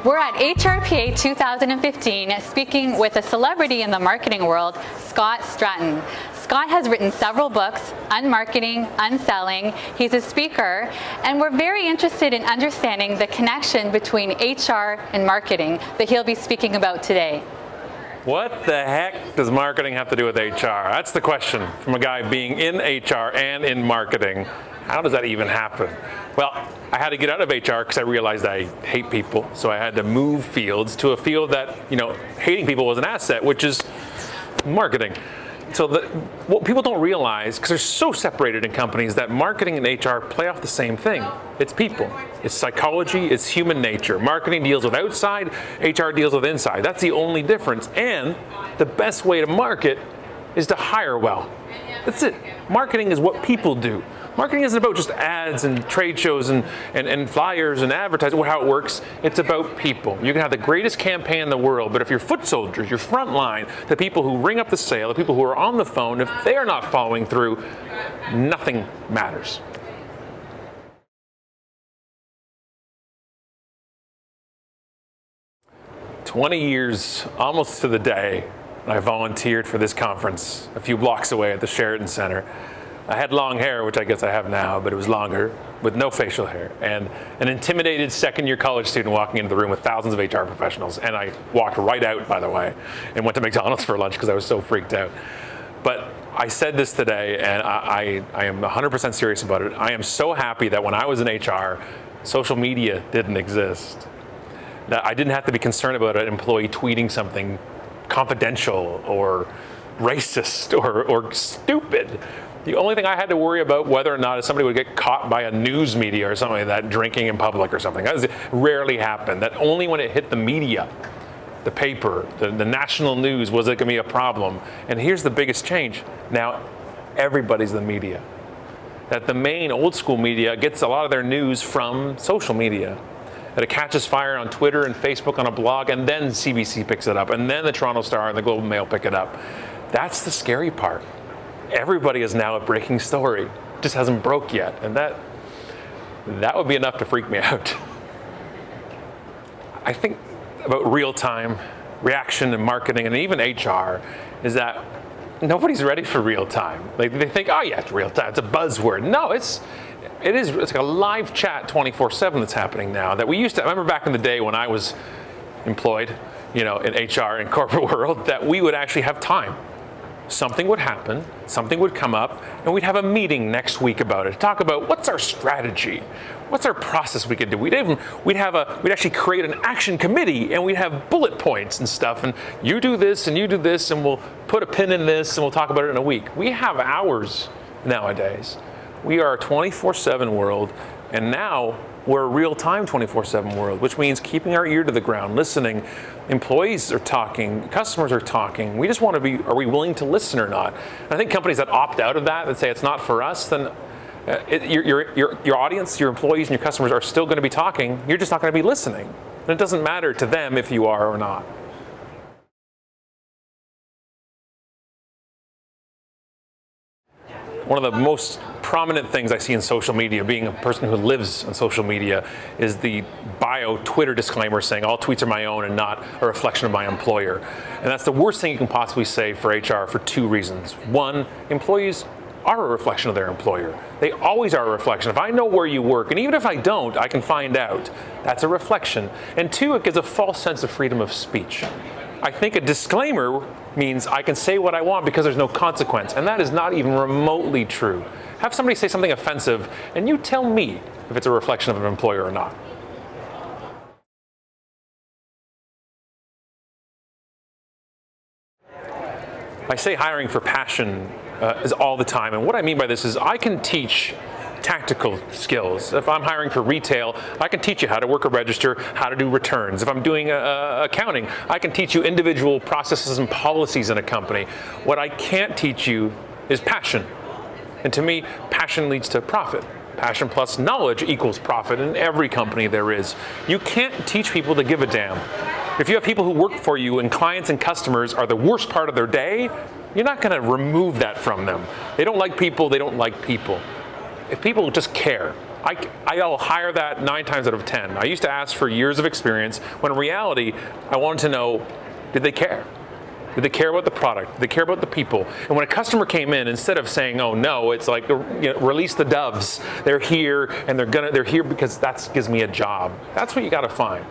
We're at HRPA 2015 speaking with a celebrity in the marketing world, Scott Stratton. Scott has written several books, UnMarketing, Unselling. He's a speaker, and we're very interested in understanding the connection between HR and marketing that he'll be speaking about today. What the heck does marketing have to do with HR? That's the question from a guy being in HR and in marketing. How does that even happen? Well, I had to get out of HR because I realized I hate people. So I had to move fields to a field that, hating people was an asset, which is marketing. So what people don't realize, because they're so separated in companies, that marketing and HR play off the same thing. It's people. It's psychology. It's human nature. Marketing deals with outside. HR deals with inside. That's the only difference. And the best way to market is to hire well. That's it. Marketing is what people do. Marketing isn't about just ads and trade shows and flyers and advertising, how it works. It's about people. You can have the greatest campaign in the world, but if your foot soldiers, your front line, the people who ring up the sale, the people who are on the phone, if they are not following through, nothing matters. "20 years, almost to the day, I volunteered for this conference a few blocks away at the Sheraton Center. I had long hair, which I guess I have now, but it was longer, with no facial hair, and an intimidated second-year college student walking into the room with thousands of HR professionals. And I walked right out, by the way, and went to McDonald's for lunch because I was so freaked out. But I said this today, and I am 100% serious about it. I am so happy that when I was in HR, social media didn't exist. That I didn't have to be concerned about an employee tweeting something confidential or racist or stupid. The only thing I had to worry about whether or not somebody would get caught by a news media or something like that drinking in public or something. That rarely happened. That only when it hit the media, the paper, the national news, was it going to be a problem. And here's the biggest change. Now, everybody's the media. That the main old school media gets a lot of their news from social media. That it catches fire on Twitter and Facebook on a blog, and then CBC picks it up, and then the Toronto Star and the Globe and Mail pick it up. That's the scary part. Everybody is now a breaking story. It just hasn't broke yet, and that would be enough to freak me out. I think about real-time reaction and marketing and even HR is that nobody's ready for real-time. Like they think, oh yeah, it's real-time. It's a buzzword. No, it's like a live chat 24/7 that's happening now. That we used to. I remember back in the day when I was employed, in HR and corporate world, that we would actually have time. Something would happen, something would come up, and we'd have a meeting next week about it. Talk about what's our strategy, what's our process we could do. We'd actually create an action committee, and we'd have bullet points and stuff. And you do this, and we'll put a pin in this, and we'll talk about it in a week. We have hours nowadays. We are a 24/7 world, and now we're a real-time 24/7 world, which means keeping our ear to the ground, listening. Employees are talking, customers are talking. We just want to be, are we willing to listen or not? And I think companies that opt out of that say it's not for us, then your audience, your employees and your customers are still going to be talking. You're just not going to be listening. And it doesn't matter to them if you are or not. One of the most prominent things I see in social media, being a person who lives on social media, is the bio Twitter disclaimer saying all tweets are my own and not a reflection of my employer. And that's the worst thing you can possibly say for HR for two reasons. One, employees are a reflection of their employer. They always are a reflection. If I know where you work, and even if I don't, I can find out. That's a reflection. And two, it gives a false sense of freedom of speech. I think a disclaimer means I can say what I want because there's no consequence, and that is not even remotely true. Have somebody say something offensive, and you tell me if it's a reflection of an employer or not. I say hiring for passion is all the time, and what I mean by this is I can teach tactical skills. If I'm hiring for retail, I can teach you how to work a register, how to do returns. If I'm doing accounting, I can teach you individual processes and policies in a company. What I can't teach you is passion. And to me, passion leads to profit. Passion plus knowledge equals profit in every company there is. You can't teach people to give a damn. If you have people who work for you and clients and customers are the worst part of their day, you're not going to remove that from them. They don't like people, they don't like people. If people just care, I'll hire that 9 times out of 10. I used to ask for years of experience, when in reality, I wanted to know, did they care? Did they care about the product? Did they care about the people? And when a customer came in, instead of saying, "Oh no," it's like, release the doves. They're here, and they're here because that gives me a job. That's what you got to find.